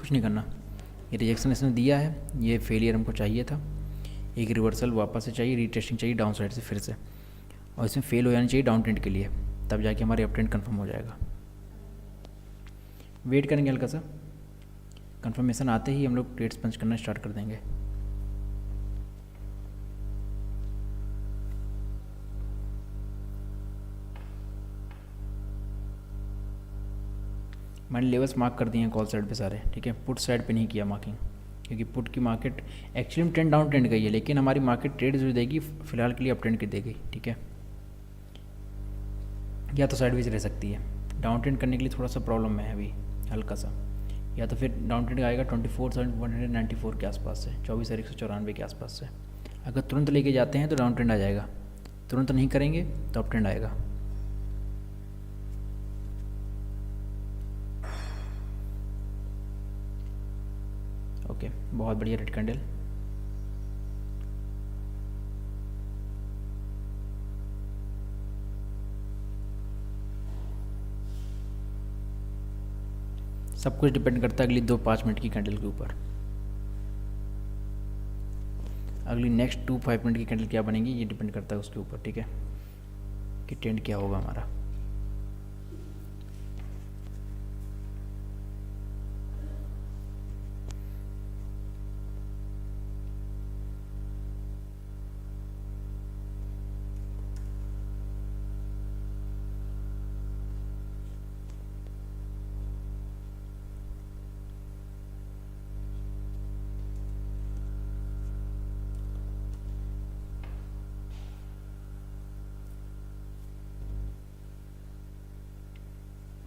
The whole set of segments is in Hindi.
कुछ नहीं करना। ये रिजेक्शन इसने दिया है, ये फेलियर हमको चाहिए था, एक रिवर्सल वापस से चाहिए, रीटेस्टिंग चाहिए डाउन साइड से फिर से, और इसमें फेल हो जानी चाहिए डाउन ट्रेंड के लिए, तब जाके हमारे अप ट्रेंड कन्फर्म हो जाएगा। वेट करेंगे हल्का सा, कंफर्मेशन आते ही हम लोग ट्रेड्स पंच करना स्टार्ट कर देंगे। मैंने लेवल्स मार्क कर दिए हैं कॉल साइड पे सारे, ठीक है। पुट साइड पे नहीं किया मार्किंग, क्योंकि पुट की मार्केट एक्चुअली में ट्रेंड डाउन ट्रेंड गई है, लेकिन हमारी मार्केट ट्रेड जो देगी फिलहाल के लिए अप ट्रेंड की देगी, ठीक है। या तो साइडवेज रह सकती है, डाउन ट्रेंड करने के लिए थोड़ा सा प्रॉब्लम है अभी हल्का सा, या तो फिर डाउन ट्रेंड आएगा 24,194 के आसपास से, 24,194 के आसपास से। अगर तुरंत लेके जाते हैं तो डाउन ट्रेंड आ जाएगा, तुरंत नहीं करेंगे तो अप ट्रेंड आएगा। ओके, बहुत बढ़िया रेड कैंडल। सब कुछ डिपेंड करता है अगली 2-5 मिनट की कैंडल के ऊपर। अगली नेक्स्ट 2-5 मिनट की कैंडल क्या बनेगी ये डिपेंड करता है उसके ऊपर, ठीक है, कि ट्रेंड क्या होगा हमारा।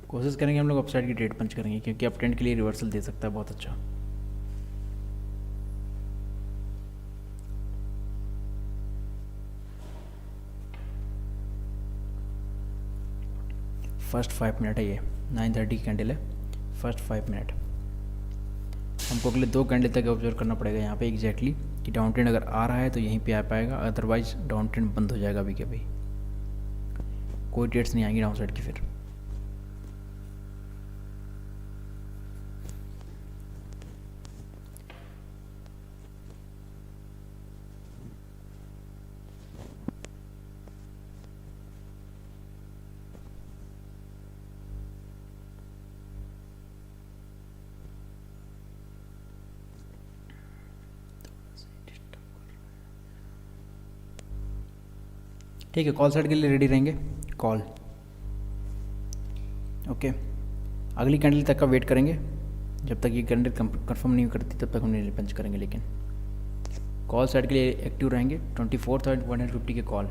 कोशिश करेंगे हम लोग अपसाइड की ट्रेड पंच करेंगे, क्योंकि अप ट्रेंड के लिए रिवर्सल दे सकता है बहुत अच्छा। फर्स्ट 5 मिनट है ये, 9:30 की कैंडल है, फर्स्ट 5 मिनट। हमको अगले 2 कैंडल तक ऑब्जर्व करना पड़ेगा यहाँ पे एग्जैक्टली, कि डाउन ट्रेंड अगर आ रहा है तो यहीं पे आ पाएगा, अदरवाइज डाउन ट्रेंड बंद हो जाएगा अभी के अभी, कोई ट्रेड्स नहीं आएंगी डाउन साइड की फिर। ठीक है, कॉल साइड के लिए रेडी रहेंगे, कॉल। ओके, अगली कैंडल तक का वेट करेंगे, जब तक ये कैंडल कंफर्म नहीं करती तब तक हम नहीं पंच करेंगे, लेकिन कॉल साइड के लिए एक्टिव रहेंगे। 24,150 के कॉल,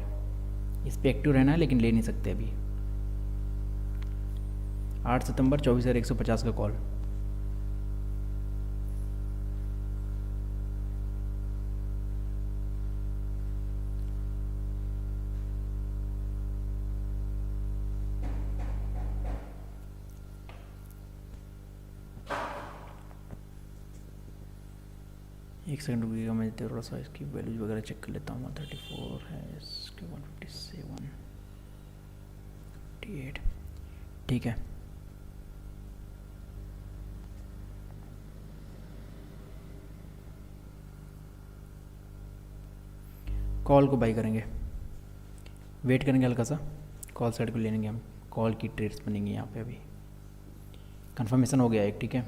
इस पर एक्टिव रहना है, लेकिन ले नहीं सकते अभी। 8 सितंबर 24,150 का कॉल। एक सेकंड रुकिएगा, मैं थोड़ा सा इसकी वैल्यूज वगैरह चेक कर लेता हूँ। 134 है, इसके 157, 58, ठीक है। कॉल को बाई करेंगे, वेट करेंगे हल्का सा, कॉल साइड को ले लेंगे हम, कॉल की ट्रेड्स बनेंगी यहाँ पे। अभी कंफर्मेशन हो गया एक, ठीक है।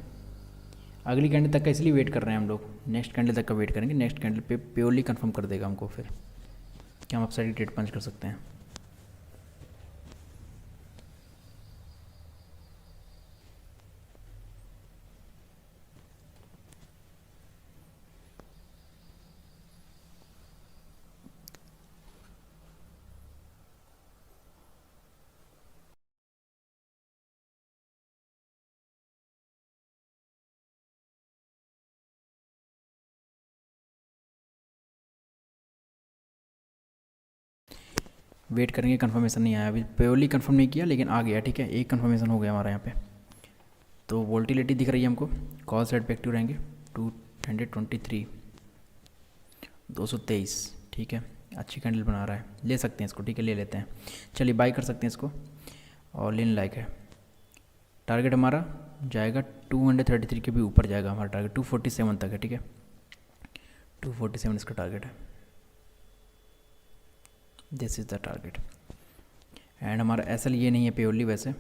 अगली कैंडल तक का इसलिए वेट कर रहे हैं हम लोग, नेक्स्ट कैंडल तक का वेट करेंगे, नेक्स्ट कैंडल पे प्योरली कंफर्म कर देगा हमको फिर कि हम अपसाइड ट्रेड पंच कर सकते हैं। वेट करेंगे, कंफर्मेशन नहीं आया अभी, प्योरली कंफर्म नहीं किया लेकिन आ गया, ठीक है। एक कंफर्मेशन हो गया हमारा यहाँ पे, तो वोल्टिलिटी दिख रही है हमको, कॉल साइड पे एक्टिव रहेंगे। 223, 223, ठीक है, अच्छी कैंडल बना रहा है, ले सकते हैं इसको, ठीक है, ले लेते हैं। चलिए बाई कर सकते हैं इसको, और लेन लाइक है। टारगेट हमारा जाएगा 233 के भी ऊपर जाएगा हमारा टारगेट, 247 तक है, ठीक है। 247 इसका टारगेट है, this is the target. And हमारा एस एल ये नहीं है प्योरली, वैसे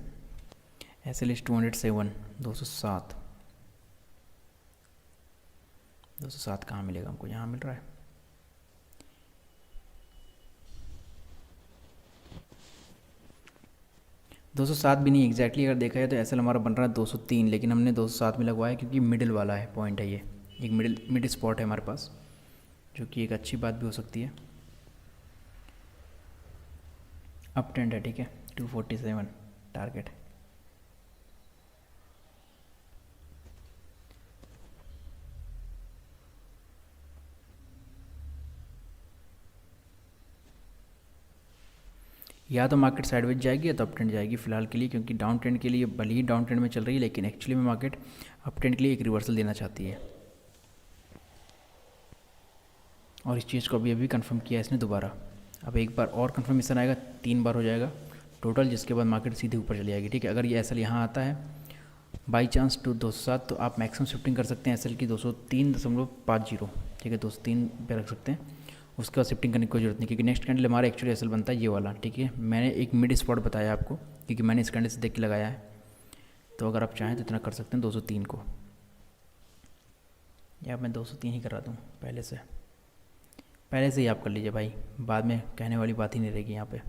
एस एल इज़ 207, 207। 207 कहाँ मिलेगा हमको, यहाँ मिल रहा है। दो सौ सात भी नहीं एग्जैक्टली अगर देखा जाए तो एस एल हमारा बन रहा है 203, लेकिन हमने 207 में लगवाया क्योंकि मिडिल वाला है पॉइंट है, ये एक मिड स्पॉट है हमारे पास, जो कि एक अच्छी बात भी हो सकती है। अप ट्रेंड है, ठीक है। 247 टारगेट। या तो मार्केट साइडवेज जाएगी या तो अप ट्रेंड जाएगी फिलहाल के लिए, क्योंकि डाउन ट्रेंड के लिए भले ही डाउन ट्रेंड में चल रही है, लेकिन एक्चुअली में मार्केट अप ट्रेंड के लिए एक रिवर्सल देना चाहती है। और इस चीज़ को अभी कंफर्म किया है इसने दोबारा। अब एक बार और कंफर्मेशन आएगा, 3 बार हो जाएगा टोटल, जिसके बाद मार्केट सीधे ऊपर चली जाएगी, ठीक है। अगर ये एस एल यहाँ आता है बाई चांस टू 207, तो आप मैक्सिमम शिफ्टिंग कर सकते हैं एस एल की 203.50, ठीक है, 203 पे रख सकते हैं। उसके बाद शिफ्टिंग करने की कोई जरूरत नहीं, क्योंकि नेक्स्ट कैंडल हमारा एक्चुअली एस एल बनता है ये वाला, ठीक है। मैंने एक मिड स्पॉट बताया आपको, क्योंकि मैंने इस कैंडल से देख के लगाया है, तो अगर आप चाहें तो इतना कर सकते हैं 203 को, या मैं 203 ही करा दूँ पहले से ही आप कर लीजिए भाई, बाद में कहने वाली बात ही नहीं रहेगी यहाँ पे।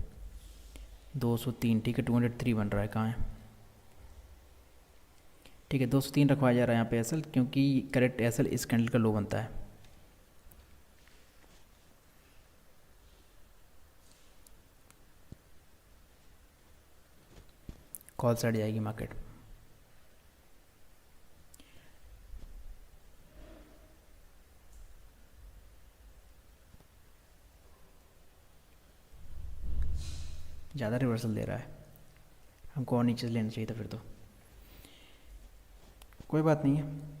203, ठीक है, 203 बन रहा है, कहाँ है, ठीक है। 203 रखवाया जा रहा है यहाँ पे एस एल, क्योंकि करेक्ट एस एल इस कैंडल का लो बनता है। कॉल साइड जाएगी मार्केट। ज़्यादा रिवर्सल दे रहा है, हमको और नीचे लेना चाहिए था फिर तो। कोई बात नहीं है,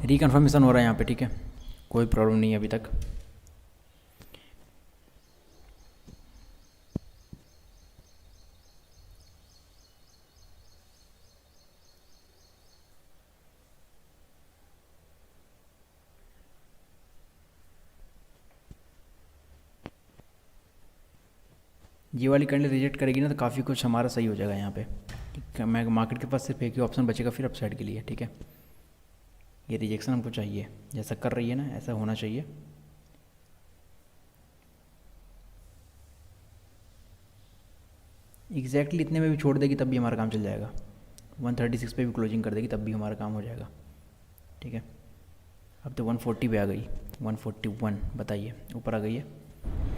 रिकन्फर्मेशन हो रहा है यहाँ पे, ठीक है, कोई प्रॉब्लम नहीं है अभी तक। ये वाली कैंडल रिजेक्ट करेगी ना तो काफ़ी कुछ हमारा सही हो जाएगा यहाँ पे, ठीक है। मैं मार्केट के पास सिर्फ एक ही ऑप्शन बचेगा फिर अपसाइड के लिए, ठीक है। ये रिजेक्शन हमको चाहिए, जैसा कर रही है ना ऐसा होना चाहिए। एग्जैक्टली इतने में भी छोड़ देगी तब भी हमारा काम चल जाएगा, 136 पे भी क्लोजिंग कर देगी तब भी हमारा काम हो जाएगा, ठीक है। अब तो 140 पे आ गई, 141 बताइए ऊपर आ गई है,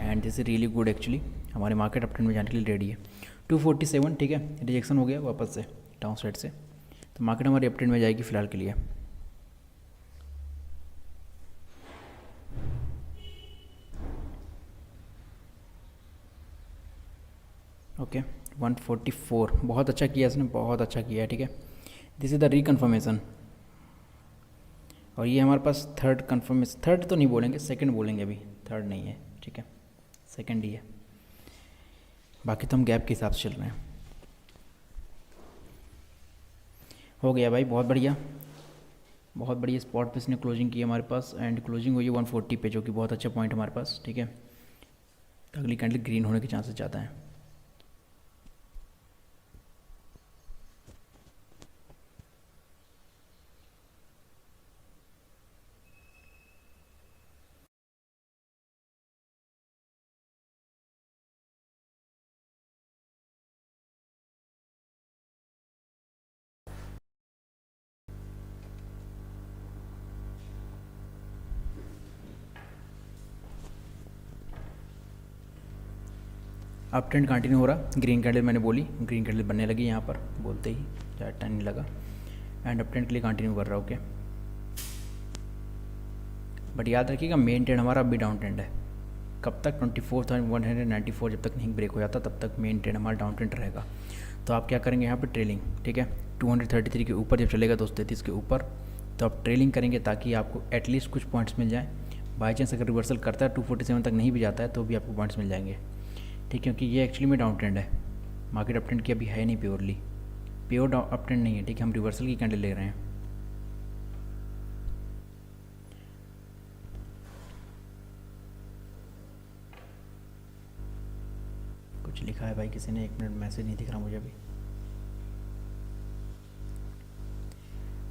and this is really good actually, हमारे मार्केट अप ट्रेंड में जाने के लिए रेडी है। 247, ठीक है, रिजेक्शन हो गया वापस से डाउन साइड से, तो मार्केट हमारी अप ट्रेंड में जाएगी फ़िलहाल के लिए। ओके 144, बहुत अच्छा किया इसने, बहुत अच्छा किया है, ठीक है। दिस इज़ द रिकन्फर्मेशन, और ये हमारे पास थर्ड कन्फर्मेशन, थर्ड तो नहीं बोलेंगे, सेकंड बोलेंगे, अभी थर्ड नहीं है, ठीक है, सेकंड ही है, बाकी तो हम गैप के हिसाब से चल रहे हैं। हो गया भाई, बहुत बढ़िया, बहुत बढ़िया स्पॉट पे इसने क्लोजिंग की हमारे पास, एंड क्लोजिंग हुई है 140 पे, जो कि बहुत अच्छा पॉइंट हमारे पास, ठीक है। अगली कैंडल ग्रीन होने के चांसेस ज़्यादा हैं। अप ट्रेंड कंटिन्यू हो रहा, ग्रीन कैंडल मैंने बोली, ग्रीन कैंडल बनने लगी यहाँ पर बोलते ही, ज़्यादा टाइम नहीं लगा, एंड अप ट्रेंड के लिए कंटिन्यू कर रहा है, ओके। बट याद रखिएगा मेन ट्रेंड हमारा अभी डाउन ट्रेंड है, कब तक 24,194 जब तक नहीं ब्रेक हो जाता तब तक मेन ट्रेंड हमारा डाउन ट्रेंड रहेगा। तो आप क्या करेंगे यहाँ पर ट्रेलिंग, ठीक है, 233 के ऊपर जब चलेगा 233 के ऊपर, तो आप ट्रेलिंग करेंगे ताकि आपको एटलीस्ट कुछ पॉइंट्स मिल जाएँ। बाई चांस अगर रिवर्सल करता है 247 तक नहीं भी जाता है तो भी आपको पॉइंट्स मिल जाएंगे, ठीक है, क्योंकि ये एक्चुअली में डाउन ट्रेंड है, मार्केट अप ट्रेंड की अभी है नहीं, प्योरली प्योर अप ट्रेंड नहीं है, ठीक है, हम रिवर्सल की कैंडल ले रहे हैं। कुछ लिखा है भाई किसी ने, 1 मिनट, मैसेज नहीं दिख रहा मुझे अभी।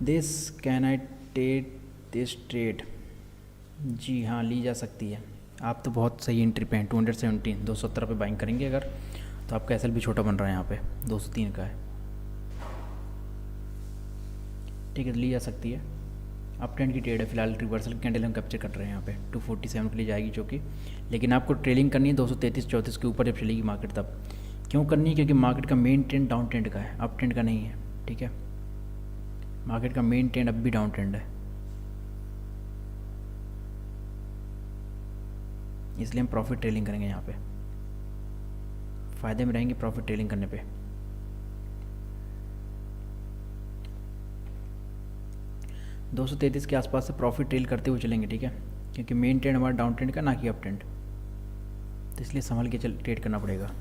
This can I take this trade, जी हाँ ली जा सकती है, आप तो बहुत सही एंट्री पे हैं, 217 217 पे बाइंग करेंगे अगर, तो आपका एसएल भी छोटा बन रहा है यहाँ पे, 203 का है, ठीक है, ली जा सकती है। अप ट्रेंड की ट्रेड है, फिलहाल रिवर्सल कैंडल हम कैप्चर कर रहे हैं यहाँ पे, 247 के लिए जाएगी जो कि, लेकिन आपको ट्रेलिंग करनी है 233-34 के ऊपर जब चलेगी मार्केट, तब क्यों करनी है, क्योंकि मार्केट का मेन ट्रेंड डाउन ट्रेंड का है, अप ट्रेंड का नहीं है, ठीक है, मार्केट का मेन ट्रेंड अब भी डाउन ट्रेंड है, इसलिए हम प्रॉफिट ट्रेलिंग करेंगे यहाँ पे, फ़ायदे में रहेंगे प्रॉफिट ट्रेलिंग करने पे। दो सौ तैंतीस के आसपास से प्रॉफिट ट्रेल करते हुए चलेंगे, ठीक है, क्योंकि मेन ट्रेंड हमारा डाउन ट्रेंड का, ना कि अप ट्रेंड, तो इसलिए संभल के ट्रेड करना पड़ेगा।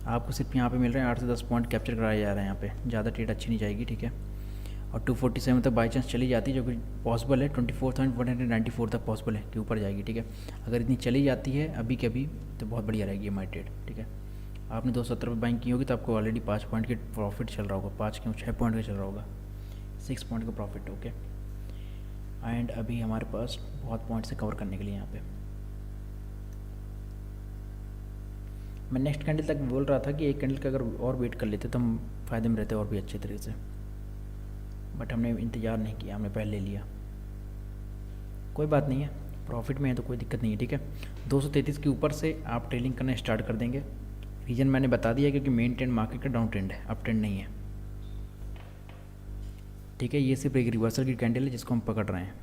आपको सिर्फ यहाँ पे मिल रहे हैं 8 से 10 पॉइंट कैप्चर कराया जा रहा है यहाँ पे, ज़्यादा ट्रेड अच्छी नहीं जाएगी, ठीक है, और 247 तक बाई चांस चली जाती है, जो कि पॉसिबल है, 24,194 तक पॉसिबल है कि ऊपर जाएगी, ठीक है, अगर इतनी चली जाती है अभी के अभी तो बहुत बढ़िया रहेगी हमारी ट्रेड, ठीक है। आपने 270 पे बाइंग की होगी तो आपको ऑलरेडी 5 पॉइंट के प्रॉफिट चल रहा होगा, 5 क्यों 6 पॉइंट का चल रहा होगा, 6 पॉइंट का प्रॉफिट, ओके। एंड अभी हमारे पास बहुत पॉइंट से कवर करने के लिए यहाँ पे, मैं नेक्स्ट कैंडल तक बोल रहा था कि एक कैंडल का अगर और वेट कर लेते तो हम फ़ायदे में रहते और भी अच्छे तरीके से, बट हमने इंतज़ार नहीं किया, हमने पहले ले लिया, कोई बात नहीं है, प्रॉफिट में है तो कोई दिक्कत नहीं है, ठीक है। 233 के ऊपर से आप ट्रेलिंग करना स्टार्ट कर देंगे, रीजन मैंने बता दिया क्योंकि मेन ट्रेंड मार्केट का डाउन ट्रेंड है, अप ट्रेंड नहीं है, ठीक है। ये सिर्फ एक रिवर्सल की कैंडल है जिसको हम पकड़ रहे हैं,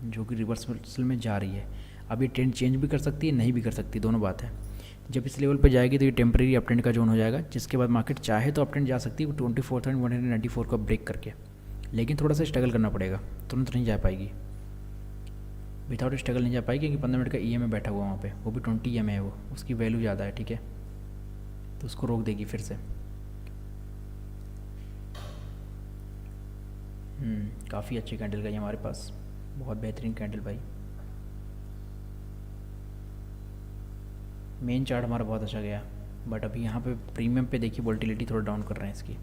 जो कि रिवर्सल में जा रही है। अब ये ट्रेंड चेंज भी कर सकती है, नहीं भी कर सकती, दोनों बात है। जब इस लेवल पर जाएगी तो ये टेम्प्रेरी अप ट्रेंड का जोन हो जाएगा, जिसके बाद मार्केट चाहे तो अप ट्रेंड जा सकती है 24,194 का ब्रेक करके, लेकिन थोड़ा सा स्ट्रगल करना पड़ेगा, तुरंत नहीं जा पाएगी, विदाउट स्ट्रगल नहीं जा पाएगी, क्योंकि 15 मिनट का EMA बैठा हुआ वहाँ पे, वो भी 20 EMA है, वो उसकी वैल्यू ज़्यादा है, ठीक है, तो उसको रोक देगी फिर से। काफ़ी अच्छी कैंडल गई हमारे पास, बहुत बेहतरीन कैंडल भाई, मेन चार्ट हमारा बहुत अच्छा गया, बट अभी यहाँ पे प्रीमियम पे देखिए वोल्टिलिटी थोड़ा डाउन कर रहे हैं इसकी,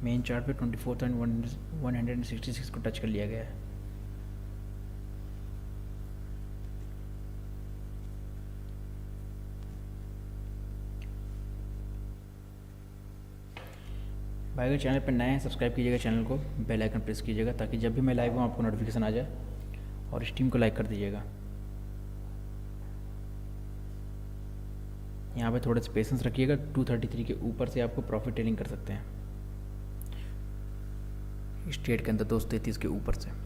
मेन चार्ट पे 24,166 को टच कर लिया गया है। भाई अगर चैनल पर नए हैं सब्सक्राइब कीजिएगा चैनल को, बेल आइकन प्रेस कीजिएगा ताकि जब भी मैं लाइव हूँ आपको नोटिफिकेशन आ जाए, और स्ट्रीम को लाइक कर दीजिएगा। यहाँ पे थोड़ा सा पेशेंस रखिएगा, 233 के ऊपर से आपको प्रॉफिट टेलिंग कर सकते हैं स्ट्रेट के अंदर 233 के ऊपर से।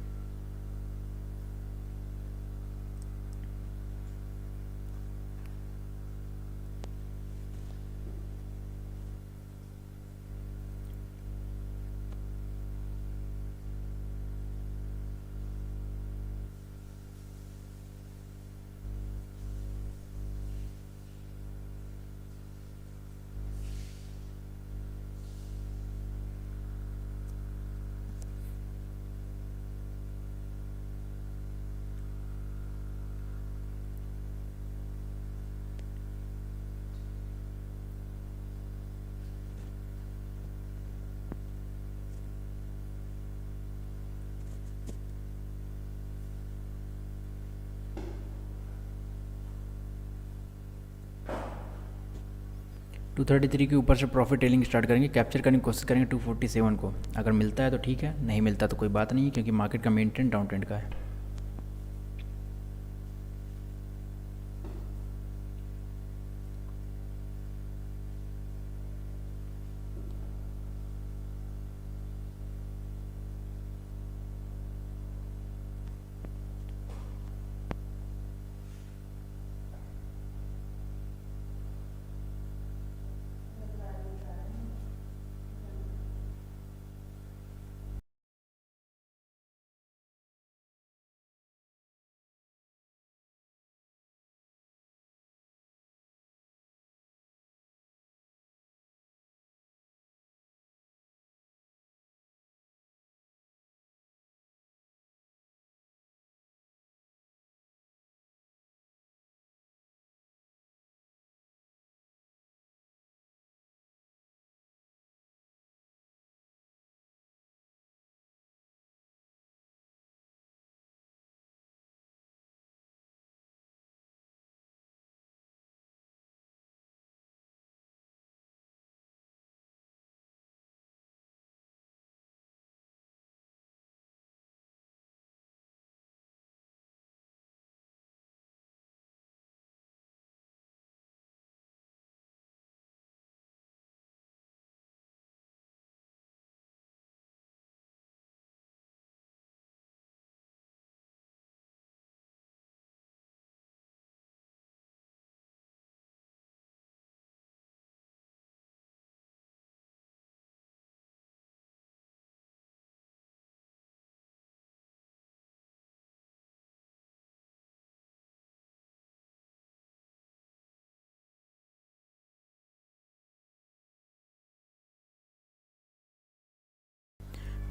टू 233 के ऊपर से प्रॉफिट टेलिंग स्टार्ट करेंगे, कैप्चर करने की कोशिश करेंगे 247 को। अगर मिलता है तो ठीक है, नहीं मिलता तो कोई बात नहीं है, क्योंकि मार्केट का मेन ट्रेंड डाउन ट्रेंड का है।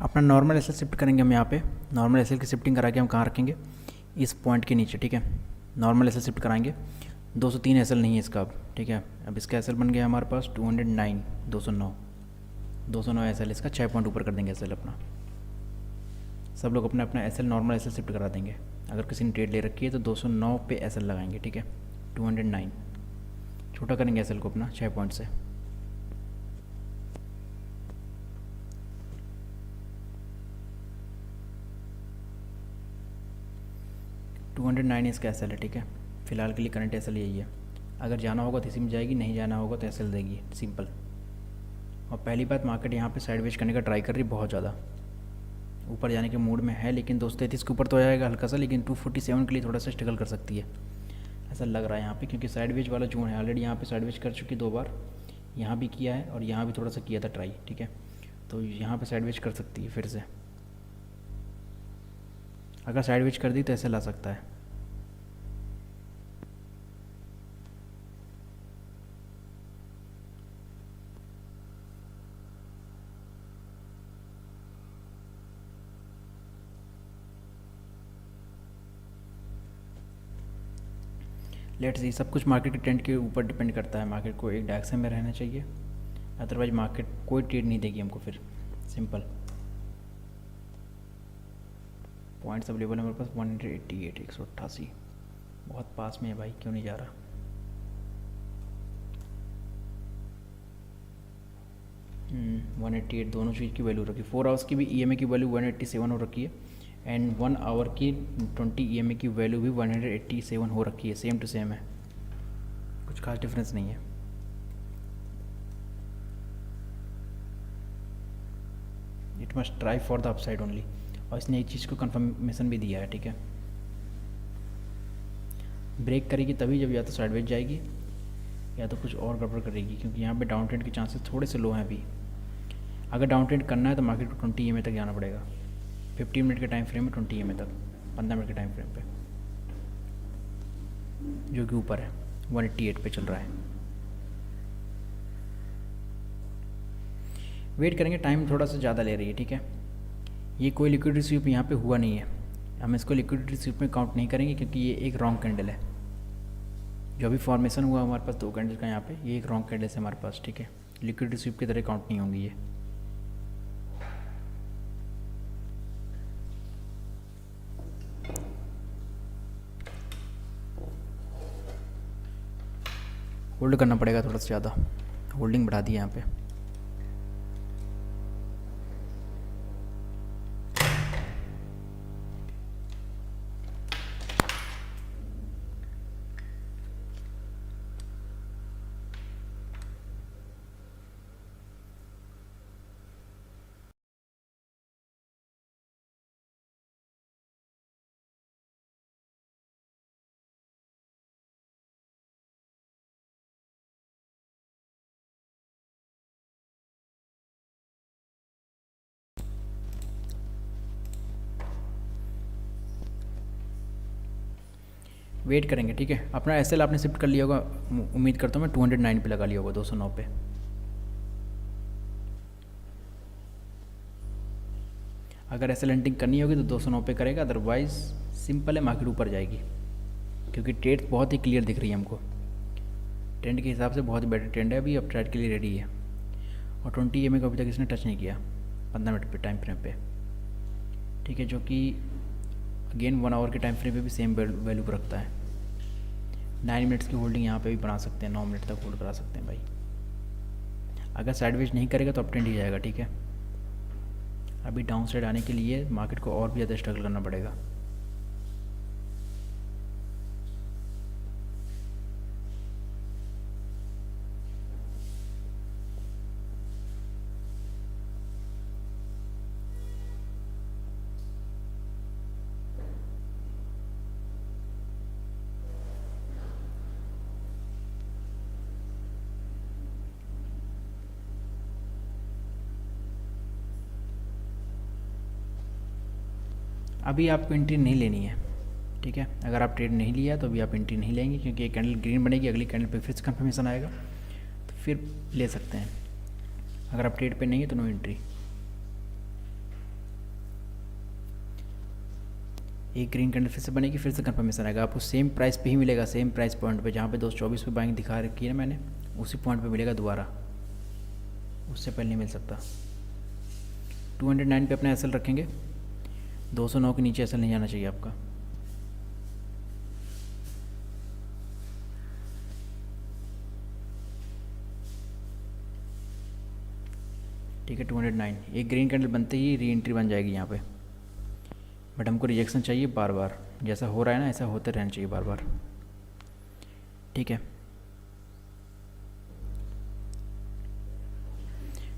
अपना नॉर्मल एसएल शिफ्ट करेंगे हम यहाँ पे। नॉर्मल एसएल की शिफ्टिंग करा के हम कहाँ रखेंगे, इस पॉइंट के नीचे, ठीक है। नॉर्मल एसएल शिफ्ट कराएंगे, 203 एसएल नहीं है इसका अब, ठीक है। अब इसका एसएल बन गया हमारे पास 209, 209 एसएल, इसका 6 पॉइंट ऊपर कर देंगे एसएल अपना। सब लोग अपना अपना एसएल नॉर्मल एसएल शिफ्ट करा देंगे। अगर किसी ने ट्रेड ले रखी है तो 209 पे एसएल लगाएंगे, ठीक है। 209 छोटा करेंगे एसएल को अपना 6 पॉइंट से। टू 209 इसका एसएल है, ठीक है। फिलहाल के लिए करंट एसएल यही है। अगर जाना होगा तो इसी में जाएगी, नहीं जाना होगा तो एसएल देगी, सिंपल। और पहली बात, मार्केट यहाँ पे साइडवेज करने का ट्राई कर रही बहुत ज़्यादा, ऊपर जाने के मूड में है, लेकिन 233 के ऊपर तो आएगा हल्का सा, लेकिन 247 के लिए थोड़ा सा स्ट्रगल कर सकती है, ऐसा लग रहा है यहाँ पे। क्योंकि साइडवेज वाला जोन है, ऑलरेडी यहाँ पे साइडवेज कर चुकी 2 बार, यहाँ भी किया है और यहाँ भी थोड़ा सा किया था ट्राई, ठीक है। तो यहाँ पे साइडवेज कर सकती है फिर से। अगर साइडवेज कर दी तो ऐसे ला सकता है। लेट्स सी, सब कुछ मार्केट के ट्रेंड के ऊपर डिपेंड करता है। मार्केट को एक डायरेक्शन में रहना चाहिए, अदरवाइज मार्केट कोई ट्रेड नहीं देगी हमको फिर, सिंपल। पॉइंट्स अवेलेबल है मेरे पास 188, 188, बहुत पास में है भाई, क्यों नहीं जा रहा। वन 188 दोनों चीज़ की वैल्यू रखी। 4 आवर्स की भी ईएमए की वैल्यू 187 हो रखी है, एंड 1 आवर की 20 ईएमए की वैल्यू भी 187 हो रखी है, सेम टू सेम है, कुछ खास डिफरेंस नहीं है। It must try for the upside only, और इसने एक चीज़ को कंफर्मेशन भी दिया है, ठीक है। ब्रेक करेगी तभी जब या तो साइडवेज जाएगी या तो कुछ और गड़बड़ करेगी, क्योंकि यहाँ पे डाउन ट्रेंड के चांसेस थोड़े से लो हैं अभी। अगर डाउन ट्रेंड करना है तो मार्केट को 20 EMA तक जाना पड़ेगा, 15 मिनट के टाइम फ्रेम में 20 EMA तक, 15 मिनट के टाइम फ्रेम पे, जो कि ऊपर है 188 पे चल रहा है। वेट करेंगे, टाइम थोड़ा सा ज़्यादा ले रही है, ठीक है। ये कोई लिक्विडिटी स्वीप यहाँ पे हुआ नहीं है, हम इसको लिक्विडिटी स्वीप में काउंट नहीं करेंगे, क्योंकि ये एक रॉन्ग कैंडल है। जो अभी फॉर्मेशन हुआ हमारे पास 2 कैंडल का यहाँ पे, ये एक रॉन्ग कैंडल है हमारे पास, ठीक है। लिक्विडिटी स्वीप की तरह काउंट नहीं होंगी ये। होल्ड करना पड़ेगा थोड़ा सा ज़्यादा, होल्डिंग बढ़ा दी यहाँ पे। वेट करेंगे, ठीक है। अपना एसएल आपने शिफ्ट कर लिया होगा, उम्मीद करता हूँ मैं 209 पे लगा लिया होगा, 209 पे। अगर एसएल हंटिंग करनी होगी तो 209 पे करेगा, अदरवाइज सिंपल है, मार्केट ऊपर जाएगी, क्योंकि ट्रेड बहुत ही क्लियर दिख रही है हमको। ट्रेंड के हिसाब से बहुत ही बेटर ट्रेंड है अभी, अब ट्रेड के लिए रेडी है। और 20 EMA को अभी तक इसने टच नहीं किया 15 मिनट पे टाइम फ्रेम पे, ठीक है, जो कि अगेन 1 आवर के टाइम फ्रेम पे भी सेम वैल्यू को रखता है। 9 मिनट्स की होल्डिंग यहाँ पे भी बना सकते हैं, 9 मिनट तक होल्ड करा सकते हैं भाई। अगर साइडवेज नहीं करेगा तो अप ट्रेंड ही जाएगा, ठीक है। अभी डाउन साइड आने के लिए मार्केट को और भी ज़्यादा स्ट्रगल करना पड़ेगा। अभी आपको एंट्री नहीं लेनी है, ठीक है। अगर आप ट्रेड नहीं लिया तो अभी आप एंट्री नहीं लेंगे, क्योंकि ये कैंडल ग्रीन बनेगी, अगली कैंडल पे फिर से कंफर्मेशन आएगा तो फिर ले सकते हैं। अगर आप ट्रेड पे नहीं है तो नो एंट्री। एक ग्रीन कैंडल फिर से बनेगी, फिर से कंफर्मेशन आएगा, आपको सेम प्राइस पे ही मिलेगा, सेम प्राइस पॉइंट पे, जहाँ पे 224 पे बाइंग दिखा रखी है ना मैंने, उसी पॉइंट पे मिलेगा दोबारा, उससे पहले नहीं मिल सकता। 209 पे अपना एसएल रखेंगे, 209 के नीचे एसएल नहीं आना चाहिए आपका। ठीक है, 209 एक ग्रीन कैंडल बनते ही री एंट्री बन जाएगी यहाँ पे, बट हमको रिजेक्शन चाहिए बार बार, जैसा हो रहा है ना ऐसा होते रहना चाहिए बार बार, ठीक है।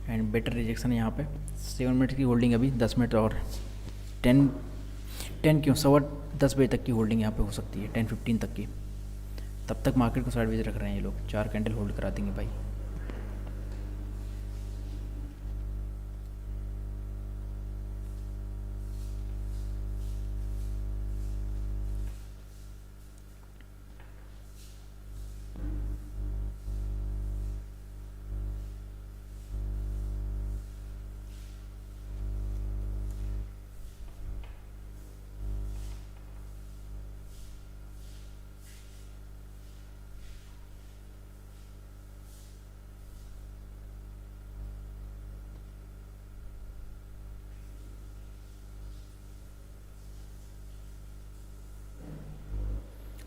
एंड बेटर रिजेक्शन यहाँ पे। 7 मिनट की होल्डिंग अभी, 10 मिनट और 10 क्यों 10:15 बजे तक की होल्डिंग यहाँ पे हो सकती है, 10:15 तक की। तब तक मार्केट को साइडवेज रख रहे हैं ये लोग, 4 कैंडल होल्ड करा देंगे भाई।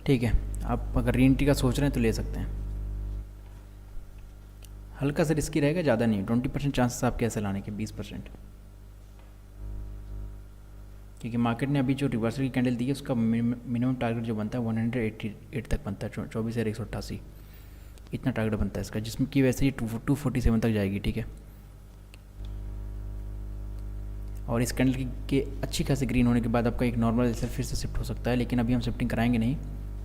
ठीक है, आप अगर री एंट्री का सोच रहे हैं तो ले सकते हैं, हल्का सा रिस्की रहेगा, ज़्यादा नहीं, 20% चांसेस आपके ऐसे लाने के, 20%, क्योंकि मार्केट ने अभी जो रिवर्सल की कैंडल दी है उसका मिनिमम टारगेट जो बनता है 188 तक बनता है, 24,188 इतना टारगेट बनता है इसका, जिसमें कि वैसे ही 247 तक जाएगी, ठीक है। और इस कैंडल के अच्छी खासी ग्रीन होने के बाद आपका एक नॉर्मल एल फिर से शिफ्ट हो सकता है, लेकिन अभी हम शिफ्टिंग कराएंगे नहीं,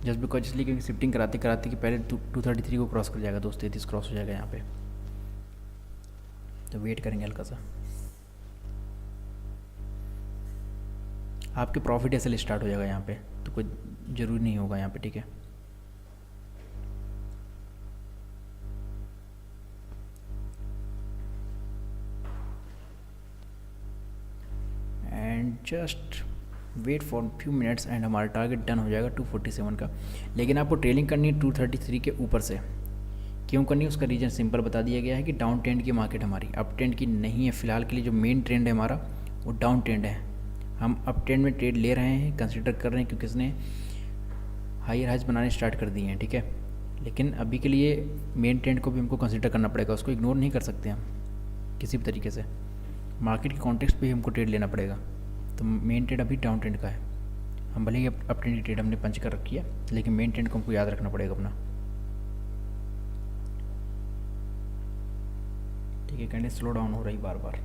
जस्ट बिकॉज इसलिए क्योंकि शिफ्टिंग कराते कराते कि पहले 233 को क्रॉस कर जाएगा, 233 क्रॉस हो जाएगा यहाँ पे, तो वेट करेंगे हल्का सा। आपके प्रॉफिट ऐसे स्टार्ट हो जाएगा यहाँ पे, तो कोई ज़रूरी नहीं होगा यहाँ पे, ठीक है। And just wait for few minutes and हमारा टारगेट डन हो जाएगा 247 का। लेकिन आपको ट्रेलिंग करनी है 233 के ऊपर से। क्यों करनी है उसका रीज़न सिंपल बता दिया गया है कि डाउन ट्रेंड की मार्केट हमारी अप ट्रेंड की नहीं है। फिलहाल के लिए जो मेन ट्रेंड है हमारा वो डाउन ट्रेंड है। हम अप ट्रेंड में ट्रेड ले रहे हैं, कंसिडर कर रहे हैं, क्योंकि इसने हायर हाइज बनाने स्टार्ट कर दिए हैं, ठीक है। लेकिन अभी के लिए मेन ट्रेंड को भी हमको कंसिडर करना पड़ेगा, उसको इग्नोर नहीं कर सकते हम किसी भी तरीके से। मार्केट के कॉन्टेक्स्ट पे ही हमको ट्रेड लेना पड़ेगा। तो मेन ट्रेड अभी डाउन ट्रेंड का है। हम भले ही अप ट्रेंड की ट्रेड हमने पंच कर रखी है, लेकिन मेन ट्रेंड को हमको याद रखना पड़ेगा अपना, ठीक है। कैंडल स्लो डाउन हो रही बार बार।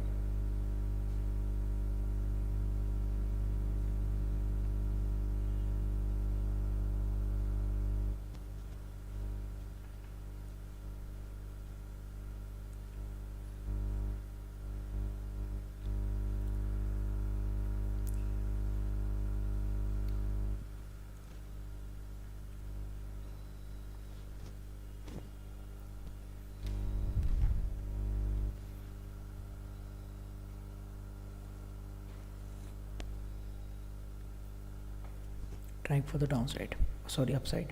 Trying for the down side, sorry up side.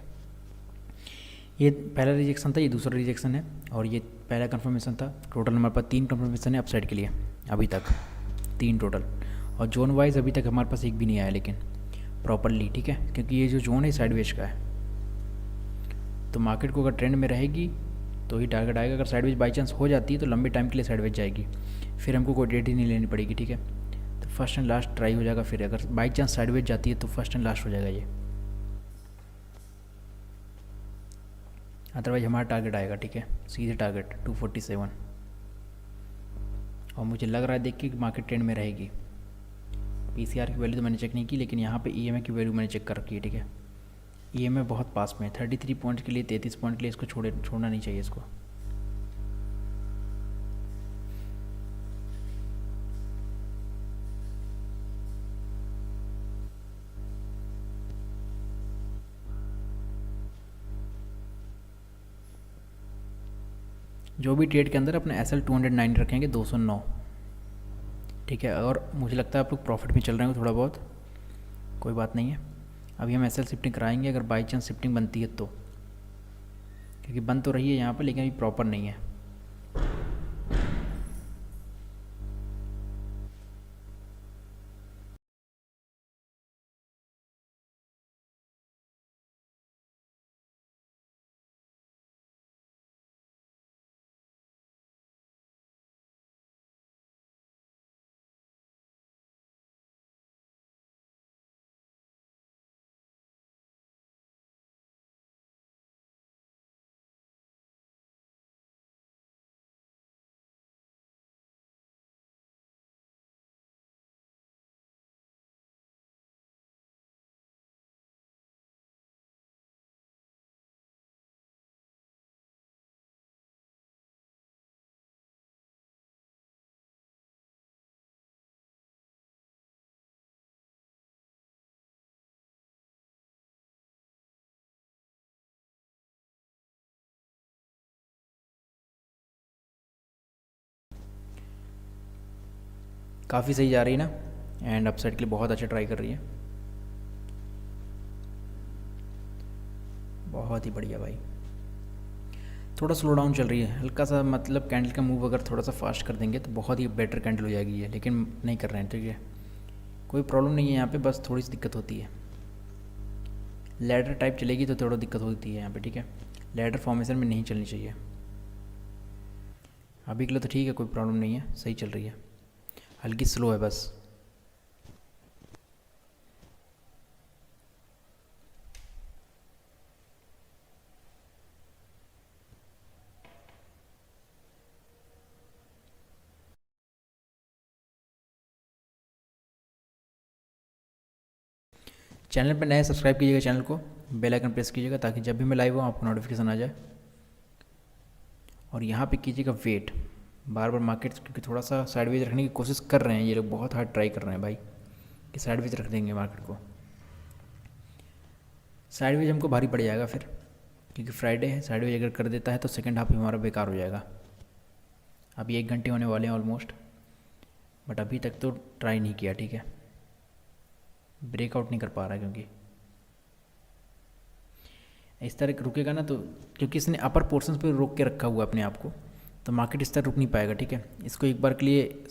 ये पहला रिजेक्शन था, ये दूसरा रिजेक्शन है, और ये पहला कंफर्मेशन था। टोटल हमारे पास 3 कंफर्मेशन है अप साइड के लिए अभी तक, 3 टोटल। और जोन वाइज अभी तक हमारे पास एक भी नहीं आया, लेकिन प्रॉपरली, ठीक है। क्योंकि ये जो जोन है साइडवेज का है, तो मार्केट को अगर ट्रेंड में रहेगी तो ही टारगेट आएगा। अगर साइडवेज बाई चांस हो जाती है तो लंबे टाइम के लिए साइडवेज जाएगी, फिर हमको कोई ट्रेड ही नहीं लेनी पड़ेगी, ठीक है। तो फर्स्ट एंड लास्ट ट्राई हो जाएगा। फिर अगर बाई चांस साइडवेज जाती है तो फर्स्ट एंड लास्ट हो जाएगा ये, अदरवाइज हमारा टारगेट आएगा, ठीक है, सीधे टारगेट 247। और मुझे लग रहा है देख के मार्केट ट्रेंड में रहेगी। पीसीआर की वैल्यू तो मैंने चेक नहीं की, लेकिन यहाँ पे ईएमए की वैल्यू मैंने चेक कर रखी है, ठीक है। ईएमए बहुत पास में है, 33 पॉइंट के लिए, 33 पॉइंट के लिए इसको छोड़ना नहीं चाहिए इसको। जो भी ट्रेड के अंदर अपने SL 209 रखेंगे, 209, ठीक है। और मुझे लगता है आप लोग प्रॉफिट में चल रहे हो थोड़ा बहुत, कोई बात नहीं है। अभी हम SL शिफ्टिंग कराएंगे अगर बाई चांस शिफ्टिंग बनती है तो, क्योंकि बन तो रही है यहाँ पर, लेकिन अभी प्रॉपर नहीं है। काफ़ी सही जा रही है ना, एंड अपसाइड के लिए बहुत अच्छा ट्राई कर रही है, बहुत ही बढ़िया भाई। थोड़ा स्लो डाउन चल रही है हल्का सा, मतलब कैंडल का मूव अगर थोड़ा सा फास्ट कर देंगे तो बहुत ही बेटर कैंडल हो जाएगी ये, लेकिन नहीं कर रहे हैं, ठीक है। कोई प्रॉब्लम नहीं है यहाँ पे, बस थोड़ी सी दिक्कत होती है। लैडर टाइप चलेगी तो थोड़ा दिक्कत होती है यहाँ पे, ठीक है। लैडर फॉर्मेशन में नहीं चलनी चाहिए। अभी के लिए तो ठीक है, कोई प्रॉब्लम नहीं है, सही चल रही है, हल्की स्लो है बस। चैनल पर नए सब्सक्राइब कीजिएगा चैनल को, बेल आइकन प्रेस कीजिएगा ताकि जब भी मैं लाइव हूँ आपको नोटिफिकेशन आ जाए। और यहाँ पे कीजिएगा वेट, बार बार मार्केट क्योंकि थोड़ा सा साइडवेज रखने की कोशिश कर रहे हैं ये लोग, बहुत हार्ड ट्राई कर रहे हैं भाई कि साइडवेज रख देंगे मार्केट को। साइडवेज हमको भारी पड़ जाएगा फिर, क्योंकि फ्राइडे है, साइडवेज अगर कर देता है तो सेकंड हाफ हमारा बेकार हो जाएगा। अभी 1 घंटे होने वाले हैं ऑलमोस्ट, बट अभी तक तो ट्राई नहीं किया, ठीक है, ब्रेकआउट नहीं कर पा रहा क्योंकि इस तरह रुकेगा ना तो, क्योंकि इसने अपर पोर्शंस पे रोक के रखा हुआ है अपने आप को, तो मार्केट इस तरह रुक नहीं पाएगा, ठीक है। इसको एक बार के लिए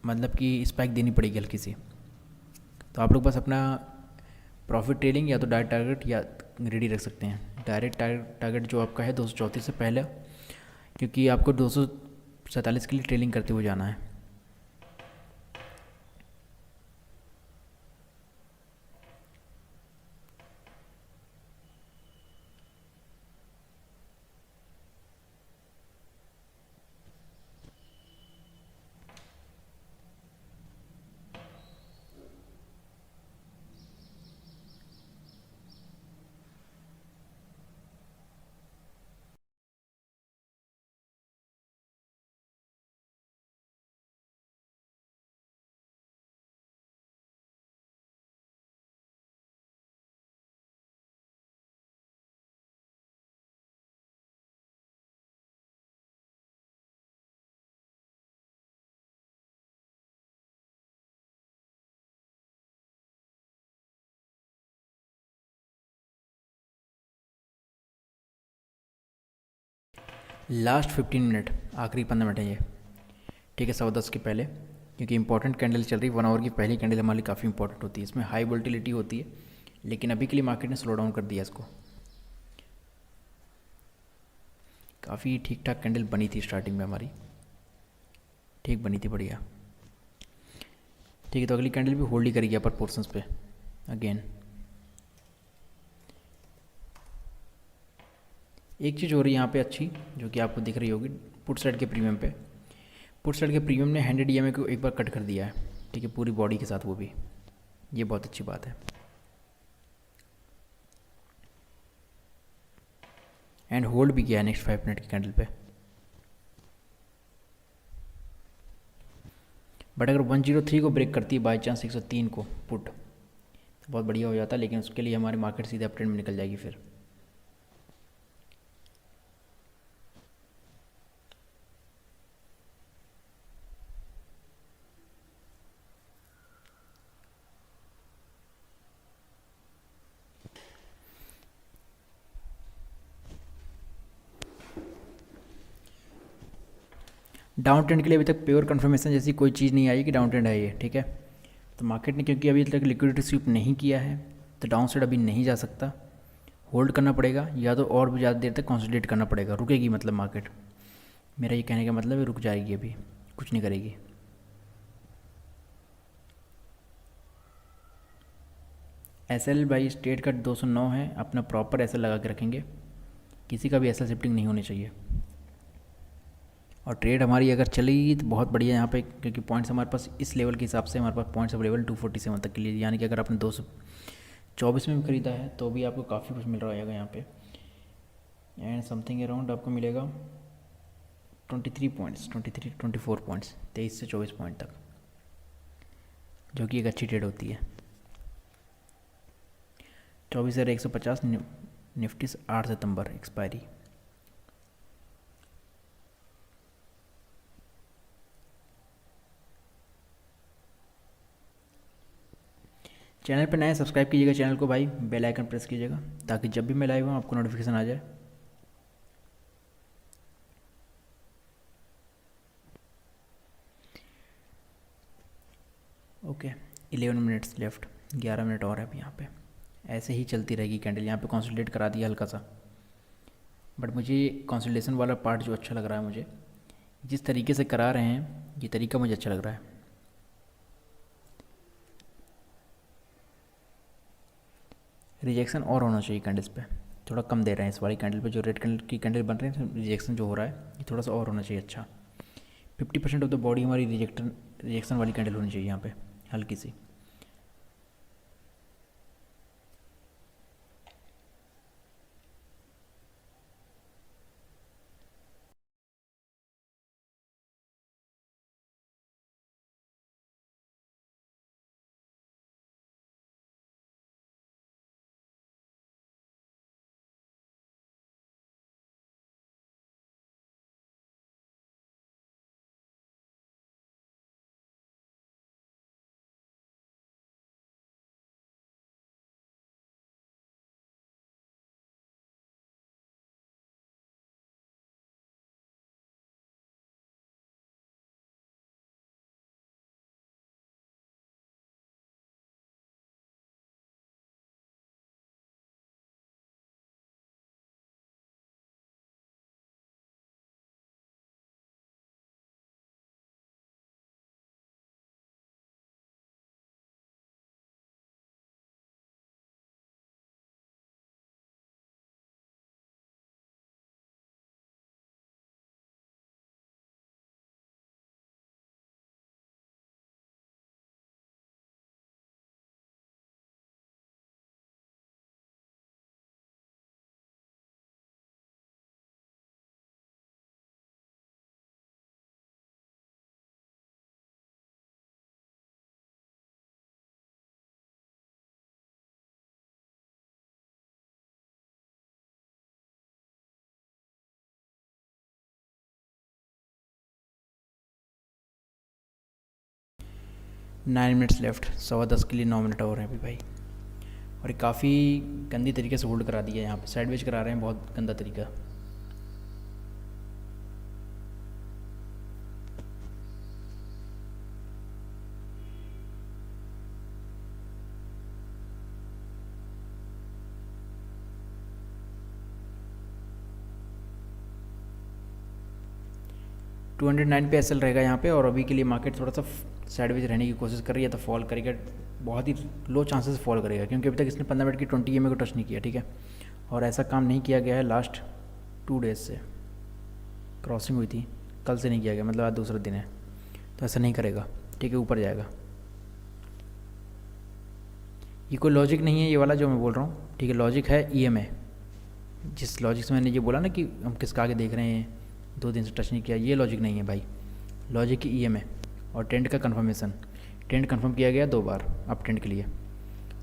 मतलब कि स्पाइक देनी पड़ेगी हल्की सी। तो आप लोग बस अपना प्रॉफिट ट्रेलिंग या तो डायरेक्ट टारगेट या रेडी रख सकते हैं। डायरेक्ट टारगेट जो आपका है 234 से पहले, क्योंकि आपको 247 के लिए ट्रेलिंग करते हुए जाना है। लास्ट 15 मिनट, आखिरी 15 मिनट है ये, ठीक है, 10:15 के पहले, क्योंकि इंपॉर्टेंट कैंडल चल रही है। 1 आवर की पहली कैंडल हमारे लिए काफ़ी इंपॉर्टेंट होती है, इसमें हाई वोल्टिलिटी होती है, लेकिन अभी के लिए मार्केट ने स्लो डाउन कर दिया इसको। काफ़ी ठीक ठाक कैंडल बनी थी स्टार्टिंग में हमारी, ठीक बनी थी, बढ़िया, ठीक है। तो अगली कैंडल भी होल्ड ही करेगी अपर पोर्शंस पे अगेन। एक चीज़ हो रही है यहाँ पे अच्छी, जो कि आपको दिख रही होगी, पुट साइड के प्रीमियम पे, पुट साइड के प्रीमियम ने 100 EMA को एक बार कट कर दिया है, ठीक है, पूरी बॉडी के साथ, वो भी, ये बहुत अच्छी बात है। एंड होल्ड भी किया है नेक्स्ट 5 मिनट की कैंडल पे। बट अगर 103 को ब्रेक करती है बाई चांस 103 को पुट, तो बहुत बढ़िया हो जाता है, लेकिन उसके लिए हमारी मार्केट सीधे अप ट्रेंड में निकल जाएगी फिर। डाउन ट्रेंड के लिए अभी तक प्योर कन्फर्मेशन जैसी कोई चीज़ नहीं आई कि डाउन ट्रेंड है ये, ठीक है। तो मार्केट ने क्योंकि अभी तक लिक्विडिटी स्वीप नहीं किया है, तो डाउन साइड अभी नहीं जा सकता, होल्ड करना पड़ेगा, या तो और भी ज़्यादा देर तक कंसोलिडेट करना पड़ेगा। रुकेगी मतलब मार्केट, मेरा ये कहने का मतलब है रुक जाएगी, अभी कुछ नहीं करेगी। SL बाई स्टेट का 209 है, अपना प्रॉपर SL लगा के रखेंगे, किसी का भी SL शिफ्टिंग नहीं होनी चाहिए। और ट्रेड हमारी अगर चली तो बहुत बढ़िया यहाँ पे, क्योंकि पॉइंट्स हमारे पास इस लेवल के हिसाब से हमारे पास पॉइंट्स अवेलेबल 247 तक के लिए, यानी कि अगर आपने 224 में भी ख़रीदा है तो भी आपको काफ़ी कुछ मिल रहा है यहाँ पे। एंड समथिंग अराउंड आपको मिलेगा 23 पॉइंट्स, 24 पॉइंट्स, 23 से 24 पॉइंट तक, जो कि एक अच्छी ट्रेड होती है। 24,150 निफ्टी 8 सितंबर एक्सपायरी। चैनल पे नए सब्सक्राइब कीजिएगा चैनल को भाई, बेल आइकन प्रेस कीजिएगा ताकि जब भी मैं लाइव हूँ आपको नोटिफिकेशन आ जाए। ओके, 11 मिनट्स लेफ्ट, 11 मिनट और है अभी यहाँ पे, ऐसे ही चलती रहेगी कैंडल। यहाँ पे कंसोलिडेट करा दिया हल्का सा, बट मुझे कंसोलिडेशन वाला पार्ट जो अच्छा लग रहा है, मुझे जिस तरीके से करा रहे हैं ये तरीका मुझे अच्छा लग रहा है। रिजेक्शन और होना चाहिए कैंडल्स पे, थोड़ा कम दे रहे हैं इस वाली कैंडल पे, जो रेड कैंडल की कैंडल बन रहे हैं, रिजेक्शन जो हो रहा है ये थोड़ा सा और होना चाहिए अच्छा। 50% ऑफ द बॉडी हमारी रिजेक्शन वाली कैंडल होनी चाहिए यहाँ पे, हल्की सी। 9 मिनट्स लेफ्ट, 10:15 के लिए 9 मिनट और हैं अभी भाई। और ये काफ़ी गंदी तरीके से होल्ड करा दिया है, यहाँ पे साइड वेज करा रहे हैं, बहुत गंदा तरीका। $209 पे एसएल रहेगा यहाँ पे, और अभी के लिए मार्केट थोड़ा सा साइडवेज रहने की कोशिश कर रही है, तो फॉल करेगा, बहुत ही लो चांसेस फॉल करेगा, क्योंकि अभी तक इसने 15 मिनट की 20 EMA को टच नहीं किया, ठीक है। और ऐसा काम नहीं किया गया है लास्ट 2 डेज से। क्रॉसिंग हुई थी, कल से नहीं किया गया, मतलब आज दूसरा दिन है, तो ऐसा नहीं करेगा, ठीक है, ऊपर जाएगा। ये कोई लॉजिक नहीं है ये वाला जो मैं बोल रहा हूँ, ठीक है, लॉजिक है EMA। जिस लॉजिक से मैंने ये बोला ना कि हम किसका आगे देख रहे हैं, 2 दिन से टच नहीं किया, ये लॉजिक नहीं है भाई। लॉजिक की EMA और ट्रेंड का कंफर्मेशन। ट्रेंड कंफर्म किया गया 2 बार अप ट्रेंड के लिए,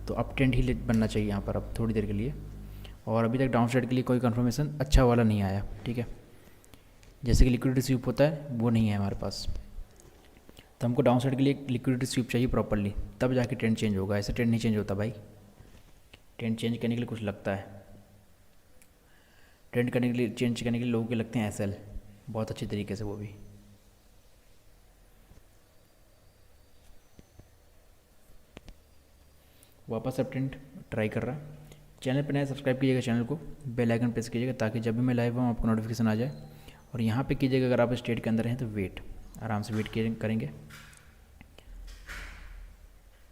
तो अप ट्रेंड ही बनना चाहिए यहाँ पर अब थोड़ी देर के लिए। और अभी तक डाउन साइड के लिए कोई कंफर्मेशन अच्छा वाला नहीं आया, ठीक है। जैसे कि लिक्विडिटी स्वीप होता है वो नहीं है हमारे पास, तो हमको डाउन साइड के लिए लिक्विडिटी स्वीप चाहिए प्रॉपरली, तब जाके ट्रेंड चेंज होगा, ऐसे ट्रेंड नहीं चेंज होता भाई। ट्रेंड चेंज करने के लिए कुछ लगता है, ट्रेंड करने के लिए, चेंज करने के लिए लोगों के लगते हैं एसएल, बहुत अच्छी तरीके से वो भी। वापस अब ट्रेंड ट्राई कर रहा है। चैनल पर नया सब्सक्राइब कीजिएगा चैनल को, बेल आइकन प्रेस कीजिएगा ताकि जब भी मैं लाइव हूँ आपको नोटिफिकेशन आ जाए। और यहाँ पे कीजिएगा अगर आप स्टेट के अंदर हैं तो वेट, आराम से वेट करेंगे,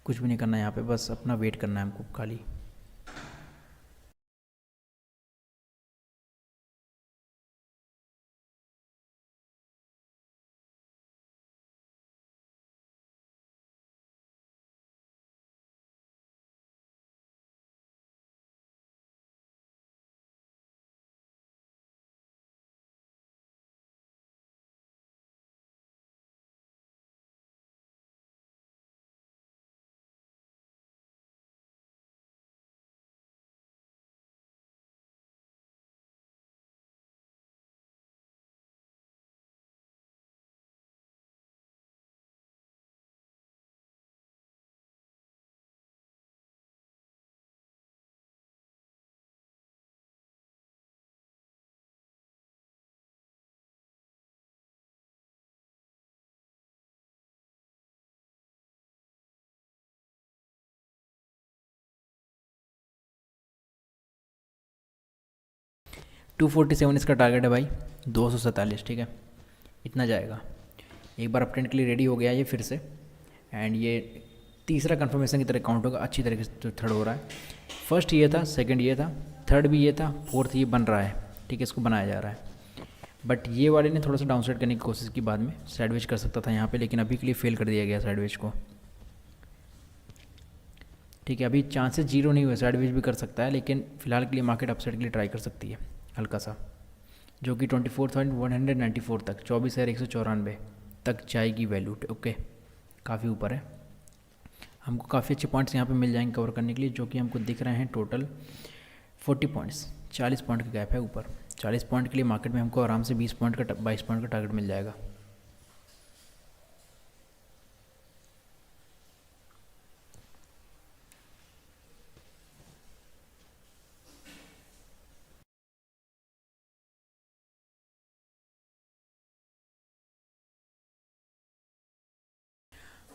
कुछ भी नहीं करना है यहाँ पे, बस अपना वेट करना है हमको खाली। $247 इसका टारगेट है भाई, 247, ठीक है, इतना जाएगा। एक बार अपट्रेंड के लिए रेडी हो गया ये फिर से, एंड ये तीसरा कंफर्मेशन की तरह काउंट होगा, अच्छी तरीके से जो थर्ड हो रहा है। फर्स्ट ये था, सेकंड ये था, थर्ड भी ये था, फोर्थ ये बन रहा है, ठीक है, इसको बनाया जा रहा है। बट ये वाले ने थोड़ा सा डाउनसाइड करने की कोशिश की, बाद में साइडवेज कर सकता था यहाँ पे, लेकिन अभी के लिए फेल कर दिया गया साइडवेज को, ठीक है। अभी चांसेस जीरो नहीं हुए, साइडवेज भी कर सकता है, लेकिन फिलहाल के लिए मार्केट अपसाइड के लिए ट्राई कर सकती है हल्का सा, जो कि 24,194 तक, 24,194 तक जाएगी वैल्यू, ओके, काफ़ी ऊपर है। हमको काफ़ी अच्छे पॉइंट्स यहाँ पे मिल जाएंगे कवर करने के लिए, जो कि हमको दिख रहे हैं टोटल 40 पॉइंट्स, 40 पॉइंट का गैप है ऊपर। 40 पॉइंट के लिए मार्केट में हमको आराम से 20 पॉइंट का 22 पॉइंट का टारगेट मिल जाएगा।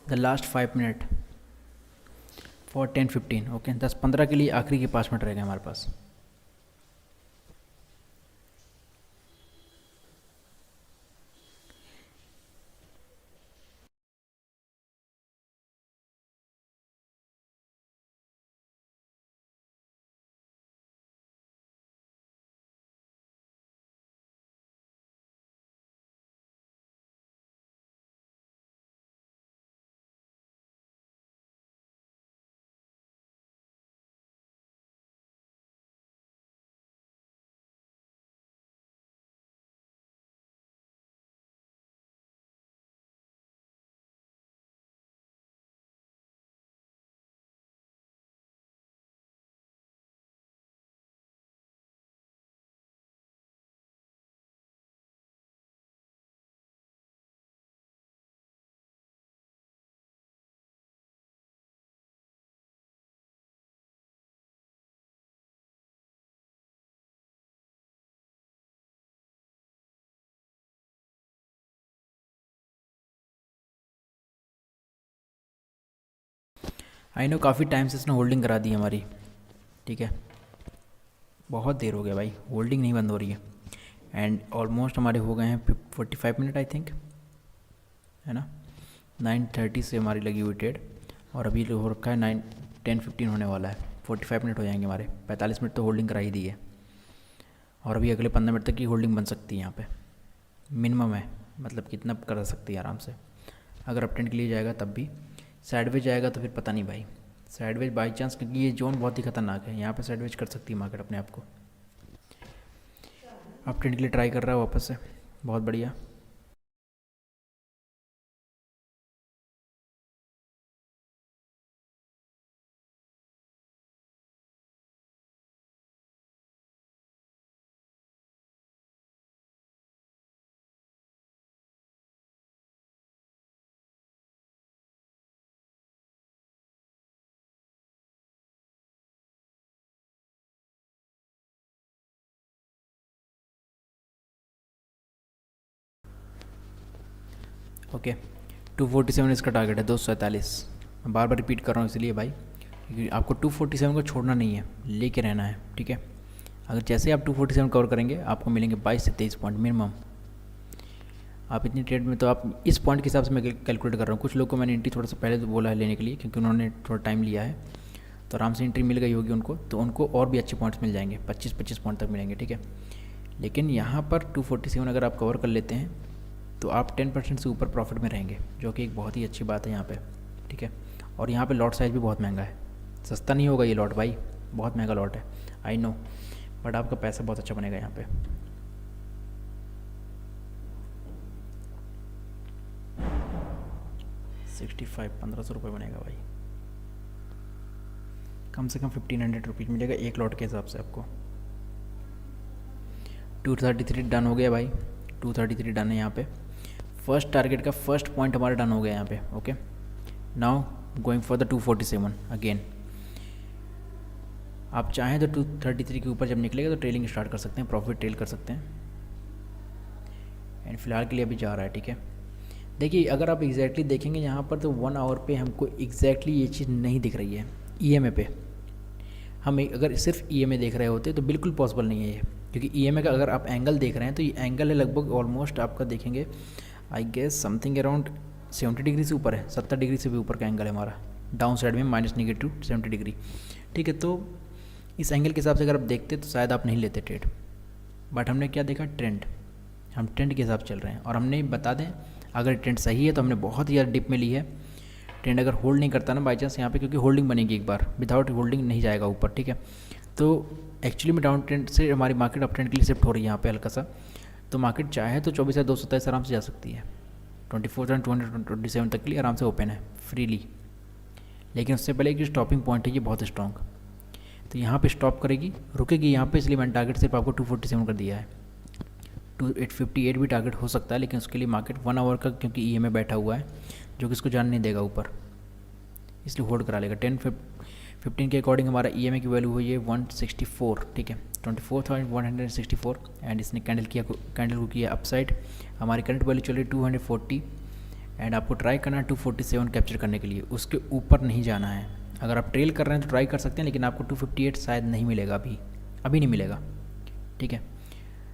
The last 5 minute for 10-15, okay, 10-15 के लिए आखिरी के 5 मिनट रहेगा हमारे पास। आई नो काफ़ी टाइम से इसने होल्डिंग करा दी हमारी, ठीक है, बहुत देर हो गया भाई, होल्डिंग नहीं बंद हो रही है। एंड ऑलमोस्ट हमारे हो गए हैं 45 मिनट आई थिंक, है ना। 9:30 से हमारी लगी हुई ट्रेड, और अभी हो रखा है 10:15 होने वाला है, 45 मिनट हो जाएंगे हमारे। 45 मिनट तो होल्डिंग करा ही दी है, और अभी अगले 15 मिनट तक की होल्डिंग बन सकती है यहाँ पे, मिनिमम है, मतलब कितना कर सकती है आराम से। अगर अप ट्रेंड के लिए जाएगा तब भी, साइडवेज जाएगा तो फिर पता नहीं भाई, साइडवेज बाई चांस, क्योंकि ये जोन बहुत ही खतरनाक है, यहाँ पे साइडवेज कर सकती है मार्केट अपने आप को। अप ट्रेंड के लिए ट्राई कर रहा है वापस से, बहुत बढ़िया। ओके, 247 इसका टारगेट है, 247। मैं बार बार रिपीट कर रहा हूँ इसलिए भाई, क्योंकि आपको 247 को छोड़ना नहीं है, लेके रहना है, ठीक है। अगर जैसे आप 247 कवर करेंगे आपको मिलेंगे 22 से 23 पॉइंट मिनिमम। आप इतनी ट्रेड में, तो आप इस पॉइंट के हिसाब से मैं कैलकुलेट कर रहा हूँ। कुछ लोग को मैंने एंट्री थोड़ा सा पहले तो बोला है लेने के लिए, क्योंकि उन्होंने थोड़ा टाइम लिया है, तो आराम से एंट्री मिल गई होगी उनको, तो उनको और भी अच्छे पॉइंट्स मिल जाएंगे, 25-25 पॉइंट तक मिलेंगे, ठीक है। लेकिन यहाँ पर 247 अगर आप कवर कर लेते हैं तो आप 10% से ऊपर प्रॉफिट में रहेंगे, जो कि एक बहुत ही अच्छी बात है यहाँ पे, ठीक है। और यहाँ पे लॉट साइज़ भी बहुत महंगा है, सस्ता नहीं होगा ये लॉट भाई, बहुत महंगा लॉट है, आई नो, बट आपका पैसा बहुत अच्छा बनेगा यहाँ पे। ₹65, 1500 रुपये बनेगा भाई, कम से कम 1500 रुपीज़ मिलेगा एक लॉट के हिसाब से आपको। 233 डन हो गया भाई, 233 डन है यहाँ पे। फर्स्ट टारगेट का फर्स्ट पॉइंट हमारा डन हो गया यहाँ पे, okay. Now going for the 247 again. आप चाहें तो 233 के ऊपर जब निकलेगा तो ट्रेलिंग स्टार्ट कर सकते हैं, प्रॉफिट ट्रेल कर सकते हैं। एंड फिलहाल के लिए अभी जा रहा है, ठीक है। देखिए अगर आप एग्जैक्टली देखेंगे यहाँ पर, तो 1 आवर पे हमको एग्जैक्टली ये चीज़ नहीं दिख रही है। ईएमए पे हम अगर सिर्फ ईएमए देख रहे होते तो बिल्कुल पॉसिबल नहीं है ये, क्योंकि ईएमए का अगर आप एंगल देख रहे हैं तो ये एंगल है लगभग ऑलमोस्ट आपका देखेंगे, I guess something around 70 degree से ऊपर है, 70 डिग्री से भी ऊपर का एंगल है हमारा, डाउन साइड में -70 डिग्री, ठीक है। तो इस एंगल के हिसाब से अगर आप देखते तो शायद आप नहीं लेते ट्रेड, बट हमने क्या देखा, ट्रेंड, हम ट्रेंड के हिसाब से चल रहे हैं। और हमने बता दें, अगर ट्रेंड सही है तो हमने बहुत ही ज़्यादा डिप में ली है। ट्रेंड अगर होल्ड नहीं करता ना बाई चांस यहाँ पे, क्योंकि होल्डिंग बनेगी एक बार, विदाउट होल्डिंग नहीं जाएगा ऊपर, ठीक है। तो एक्चुअली में डाउन ट्रेंड से हमारी मार्केट अप ट्रेंड के लिए शिफ्ट हो रही है यहाँ पे हल्का सा, तो मार्केट चाहे तो 24,227 आराम से जा सकती है, 24,227 तक के लिए आराम से ओपन है फ्रीली। लेकिन उससे पहले एक स्टॉपिंग पॉइंट है ये बहुत स्ट्रॉन्ग, तो यहाँ पे स्टॉप करेगी, रुकेगी यहाँ पे, इसलिए मैंने टारगेट सिर्फ आपको 247 कर दिया है। 858 भी टारगेट हो सकता है, लेकिन उसके लिए मार्केट 1 आवर का, क्योंकि ईएमए बैठा हुआ है जो कि इसको जान नहीं देगा ऊपर, इसलिए होल्ड करा लेगा। 10-15 के अकॉर्डिंग हमारा ईएमए की वैल्यू हुई है 164, ठीक है, 24,164। एंड इसने कैंडल को किया अपसाइड। हमारी करंट वैल्यू चल रही 240, एंड आपको ट्राई करना है 247 कैप्चर करने के लिए, उसके ऊपर नहीं जाना है। अगर आप ट्रेल कर रहे हैं तो ट्राई कर सकते हैं, लेकिन आपको 258 शायद नहीं मिलेगा, अभी नहीं मिलेगा, ठीक है।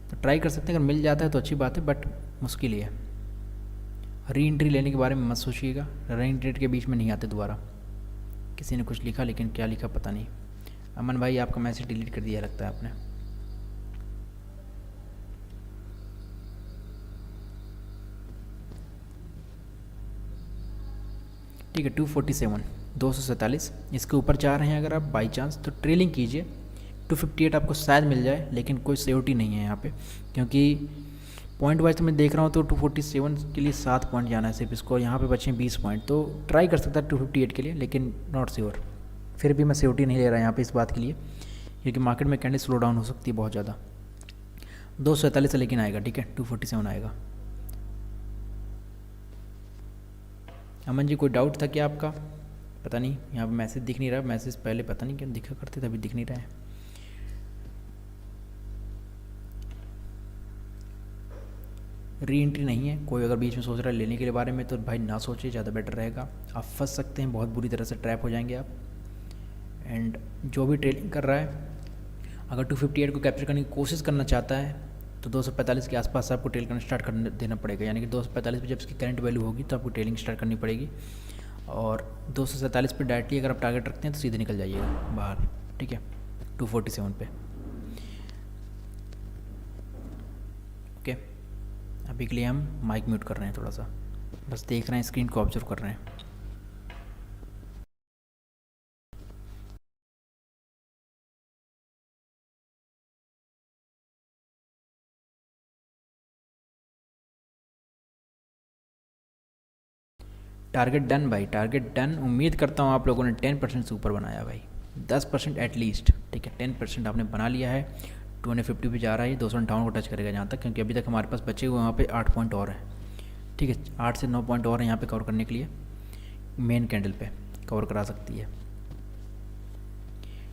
तो ट्राई कर सकते हैं, अगर मिल जाता है तो अच्छी बात है, बट मुश्किल ही है। री एंट्री लेने के बारे में मत सोचिएगा, री एंट्री के बीच में नहीं आते दोबारा। किसी ने कुछ लिखा, लेकिन क्या लिखा पता नहीं। अमन भाई आपका मैसेज डिलीट कर दिया लगता है आपने। ठीक है, 247, 247 इसके ऊपर जा रहे हैं अगर आप बाई चांस, तो ट्रेलिंग कीजिए। 258 आपको शायद मिल जाए, लेकिन कोई सिक्योरिटी नहीं है यहाँ पे, क्योंकि पॉइंट वाइज तो मैं देख रहा हूँ तो 247 के लिए 7 पॉइंट जाना है सिर्फ इसको, यहाँ पे बचे 20 पॉइंट, तो ट्राई कर सकता है 258 के लिए, लेकिन नॉट श्योर। फिर भी मैं सिक्योरिटी नहीं ले रहा यहाँ पे इस बात के लिए, क्योंकि मार्केट में कैंडल स्लो डाउन हो सकती है बहुत ज़्यादा। 247 से लेकिन आएगा, ठीक है, 247 आएगा। अमन जी कोई डाउट था क्या आपका? पता नहीं, यहाँ पे मैसेज दिख नहीं रहा, मैसेज पहले पता नहीं क्या दिखा करते थे, अभी दिख नहीं रहा है। री एंट्री नहीं है। कोई अगर बीच में सोच रहा है लेने के लिए बारे में तो भाई ना सोचे, ज़्यादा बेटर रहेगा। आप फंस सकते हैं, बहुत बुरी तरह से ट्रैप हो जाएंगे आप। एंड जो भी ट्रेलिंग कर रहा है, अगर 258 को कैप्चर करने की कोशिश करना चाहता है तो 245 के आसपास आपको ट्रेल करना स्टार्ट कर देना पड़ेगा। यानी कि 245 पे जब इसकी करंट वैल्यू होगी तो आपको ट्रेलिंग स्टार्ट करनी पड़ेगी। और 247 पे डायरेक्टली अगर आप टारगेट रखते हैं तो सीधे निकल जाइएगा बाहर, ठीक है, 247 पे। ओके, अभी के लिए हम माइक म्यूट कर रहे हैं, थोड़ा सा बस देख रहे हैं, स्क्रीन को ऑब्जर्व कर रहे हैं। टारगेट डन भाई, टारगेट डन। उम्मीद करता हूँ आप लोगों ने 10% से ऊपर बनाया भाई, 10% एटलीस्ट, ठीक है। 10% आपने बना लिया है। 250 पे जा रहा है, 258 को टच करेगा जहाँ तक, क्योंकि अभी तक हमारे पास बचे हुए वहाँ पे 8 पॉइंट और हैं, ठीक है। 8 से 9 पॉइंट और हैं यहाँ पे कवर करने के लिए, मेन कैंडल पे कवर करा सकती है,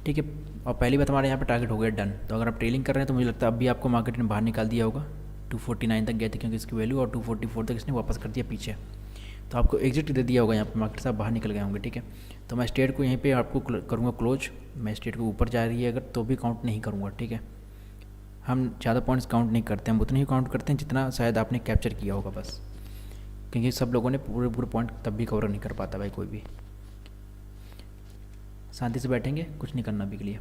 ठीक है। और पहली बात, हमारे यहाँ पे टारगेट हो गया डन। तो अगर आप ट्रेलिंग कर रहे हैं तो मुझे लगता है अभी आपको मार्केट ने बाहर निकाल दिया होगा। 249 तक गए थे क्योंकि इसकी वैल्यू, और 244 तक इसने वापस कर दिया पीछे, तो आपको एग्जिट दे दिया होगा यहाँ पे, मार्केट से आप बाहर निकल गए होंगे, ठीक है। तो मैं स्टेट को यहीं पे आपको करूँगा क्लोज। मैं स्टेट को ऊपर जा रही है अगर तो भी काउंट नहीं करूँगा, ठीक है। हम ज़्यादा पॉइंट्स काउंट नहीं करते, हम उतने ही काउंट करते हैं जितना शायद आपने कैप्चर किया होगा बस, क्योंकि सब लोगों ने पूरे पूरे पॉइंट तब भी कवर नहीं कर पाता भाई कोई भी। शांति से बैठेंगे, कुछ नहीं करना अभी के लिए।